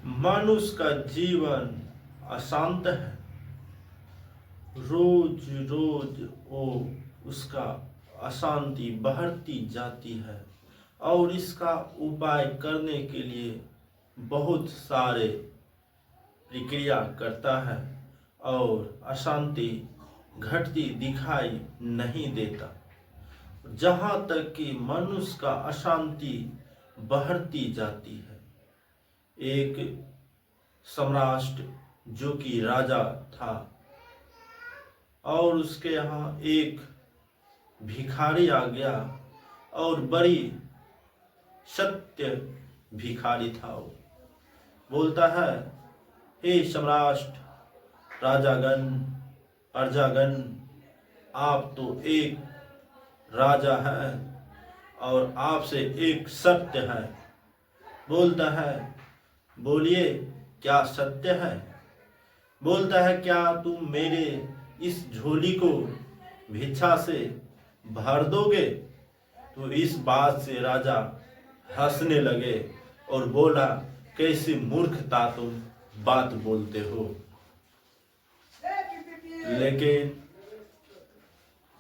मनुष्य का जीवन अशांत है। रोज रोज वो उसका अशांति बढ़ती जाती है और इसका उपाय करने के लिए बहुत सारे प्रक्रिया करता है और अशांति घटती दिखाई नहीं देता। जहाँ तक कि मनुष्य का अशांति बढ़ती जाती है। एक सम्राट जो कि राजा था और उसके यहाँ एक भिखारी आ गया और बड़ी सत्य भिखारी था। वो बोलता है, हे सम्राट, राजागण, प्रजागण, आप तो एक राजा है और आपसे एक सत्य है। बोलता है, बोलिए क्या सत्य है। बोलता है, क्या तुम मेरे इस झोली को भिक्षा से भर दोगे। तो इस बात से राजा हंसने लगे और बोला, कैसी मूर्खता तुम बात बोलते हो। लेकिन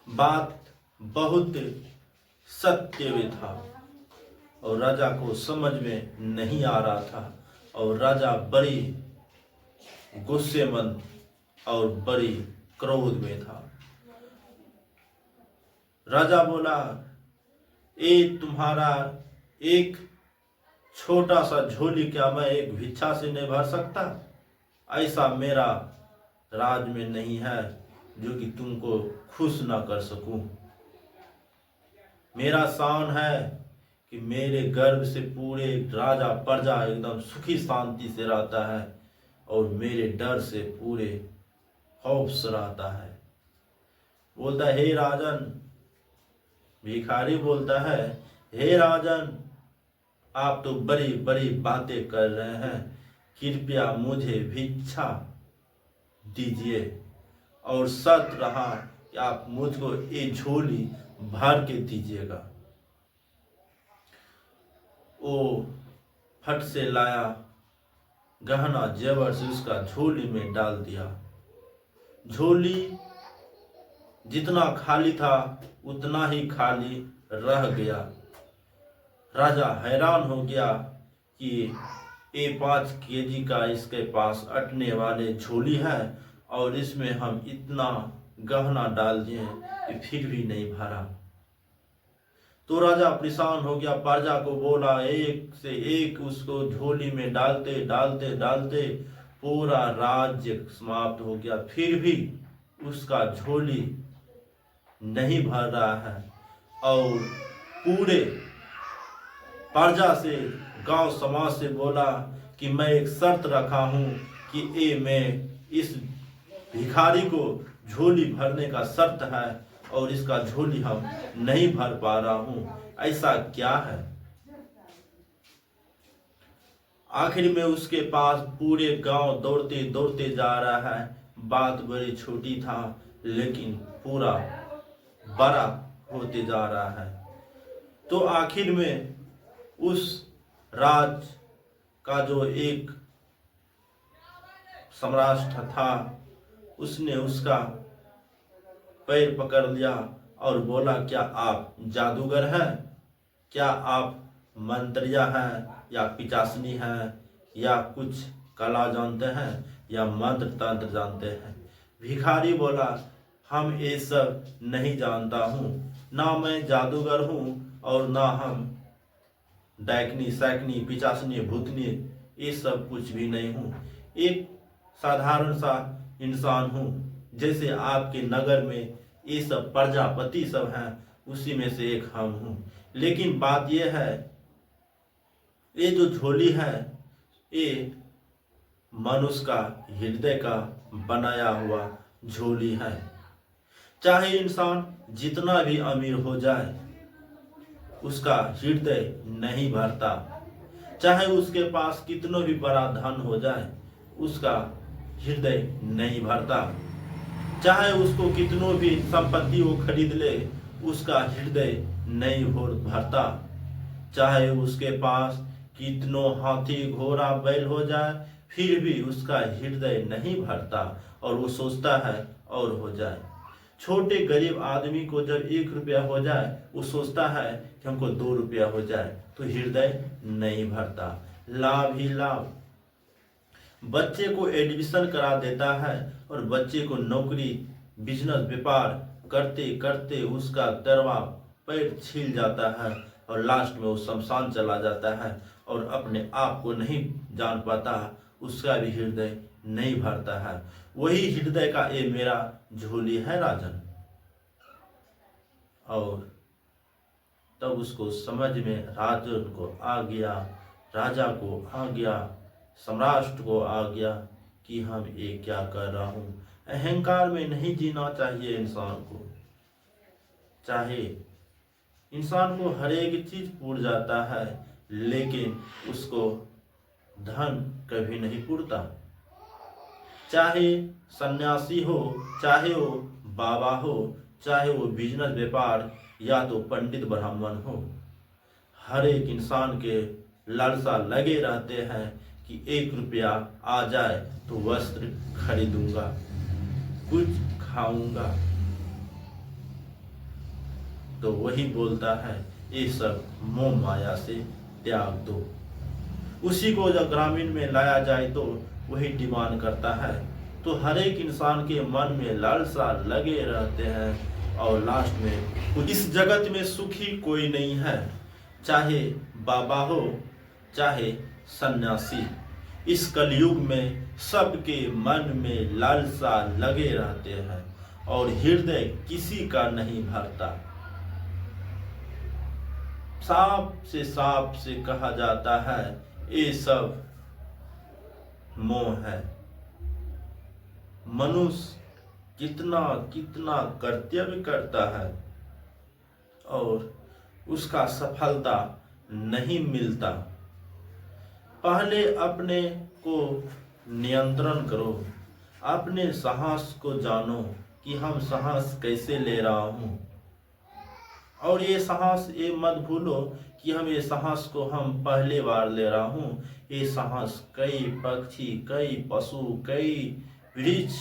बात बहुत सत्य में था और राजा को समझ में नहीं आ रहा था और राजा बड़ी गुस्सेमंद और बड़ी क्रोध में था। राजा बोला, ये तुम्हारा एक छोटा सा झोली क्या मैं एक भिक्षा से नहीं भर सकता। ऐसा मेरा राज में नहीं है जो कि तुमको खुश ना कर सकूं। मेरा शान है कि मेरे गर्भ से पूरे राजा प्रजा एकदम सुखी शांति से रहता है और मेरे डर से पूरे खौफ से रहता है। बोलता है, हे राजन, भिखारी बोलता है, हे राजन, आप तो बड़ी बड़ी बातें कर रहे हैं, कृपया मुझे भिक्षा दीजिए और शर्त रहा कि आप मुझको ये झोली भर के दीजिएगा। वो फट से लाया, गहना जेवर से उसका झोली में डाल दिया। झोली जितना खाली था उतना ही खाली रह गया। राजा हैरान हो गया कि ये 5 केजी का इसके पास अटने वाले झोली है और इसमें हम इतना गहना डाल दिए कि फिर भी नहीं भरा। तो राजा परेशान हो गया, प्रजा को बोला, एक से एक उसको झोली में डालते डालते डालते पूरा राज्य समाप्त हो गया, फिर भी उसका झोली नहीं भर रहा है। और पूरे प्रजा से, गांव समाज से बोला कि मैं एक शर्त रखा हूं कि ये मैं इस भिखारी को झोली भरने का शर्त है और इसका झोली हम नहीं भर पा रहा हूं। ऐसा क्या है। आखिर में उसके पास पूरे गांव दौड़ते दौड़ते जा रहा है। बात बड़ी छोटी था लेकिन पूरा बड़ा होते जा रहा है। तो आखिर में उस राज का जो एक सम्राट था उसने उसका पैर पकड़ लिया और बोला, क्या आप जादूगर हैं, क्या आप मंत्रिया हैं या पिचासनी हैं या कुछ कला जानते हैं या मंत्र तंत्र जानते हैं। भिखारी बोला, हम ये सब नहीं जानता हूँ, ना मैं जादूगर हूँ और ना हम डायकनी सैकनी पिचासनी भूतनी ये सब कुछ भी नहीं हूँ। एक साधारण सा इंसान हूँ, जैसे आपके नगर में ये सब प्रजापति सब हैं उसी में से एक हम हूँ। लेकिन बात यह है, ये जो झोली है ये मनुष्य का हृदय का बनाया हुआ झोली है। चाहे इंसान जितना भी अमीर हो जाए उसका हृदय नहीं भरता। चाहे उसके पास कितना भी बड़ा धन हो जाए उसका हृदय नहीं भरता। चाहे उसको कितनों भी संपत्ति वो खरीद ले उसका हृदय नहीं भरता। चाहे उसके पास कितनों हाथी घोड़ा बैल हो जाए फिर भी उसका हृदय नहीं भरता और वो सोचता है और हो जाए। छोटे गरीब आदमी को जब 1 रुपया हो जाए वो सोचता है कि हमको 2 रुपया हो जाए, तो हृदय नहीं भरता। लाभ ही लाभ। बच्चे को एडमिशन करा देता है और बच्चे को नौकरी बिजनेस व्यापार करते करते उसका तरवा पैर छिल जाता है और लास्ट में वो शमशान चला जाता है और अपने आप को नहीं जान पाता, उसका भी हृदय नहीं भरता है। वही हृदय का ये मेरा झोली है राजन। और तब उसको समझ में राजन को आ गया, राजा को आ गया, सम्राट को आ गया कि हम ये क्या कर रहा हूँ। अहंकार में नहीं जीना चाहिए इंसान को। चाहे इंसान को हर एक चीज पूर जाता है लेकिन उसको धन कभी नहीं पूरता। चाहे सन्यासी हो, चाहे वो बाबा हो, चाहे वो बिजनेस व्यापार या तो पंडित ब्राह्मण हो, हर एक इंसान के लालसा लगे रहते हैं कि 1 रुपया आ जाए तो वस्त्र खरीदूंगा, कुछ खाऊंगा। तो वही बोलता है ये सब मोह माया से त्याग दो। उसी को जब ग्रामीण में लाया जाए तो वही डिमांड करता है। तो हर एक इंसान के मन में लालसा लगे रहते हैं और लास्ट में इस जगत में सुखी कोई नहीं है, चाहे बाबा हो चाहे सन्यासी। इस कलयुग में सबके मन में लालसा लगे रहते हैं और हृदय किसी का नहीं भरता। साफ से कहा जाता है ये सब मोह है। मनुष्य कितना कितना कर्तव्य करता है और उसका सफलता नहीं मिलता। पहले अपने को नियंत्रण करो, अपने साहस को जानो कि हम साहस कैसे ले रहा हूँ। और ये साहस ये मत भूलो कि हम ये साहस को हम पहले बार ले रहा हूँ। ये साहस कई पक्षी, कई पशु, कई वृक्ष,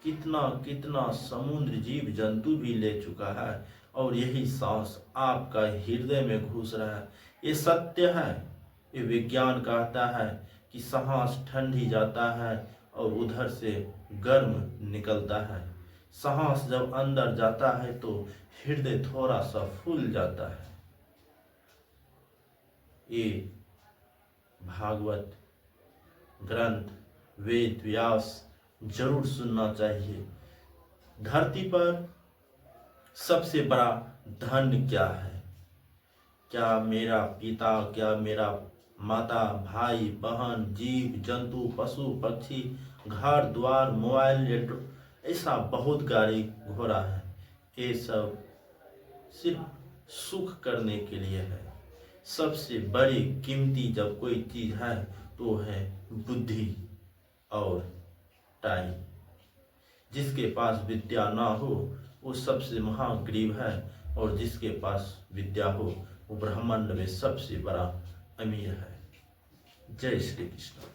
कितना कितना समुद्र जीव जंतु भी ले चुका है और यही सांस आपका हृदय में घुस रहा है। ये सत्य है। ये विज्ञान कहता है कि सांस ठंडी जाता है और उधर से गर्म निकलता है। सांस जब अंदर जाता है तो हृदय थोड़ा सा फूल जाता है। ये भागवत ग्रंथ वेद व्यास जरूर सुनना चाहिए। धरती पर सबसे बड़ा धन क्या है? क्या मेरा पिता, क्या मेरा माता, भाई, बहन, जीव जंतु, पशु पक्षी, घर द्वार, मोबाइल नेटवर्क, ऐसा बहुत गाड़ी घोड़ा है। ये सब सिर्फ सुख करने के लिए है। सबसे बड़ी कीमती जब कोई चीज है तो है बुद्धि और टाइम। जिसके पास विद्या ना हो वो सबसे महागरीब है और जिसके पास विद्या हो वो ब्रह्मांड में सबसे बड़ा अमीर है। जय श्री कृष्ण।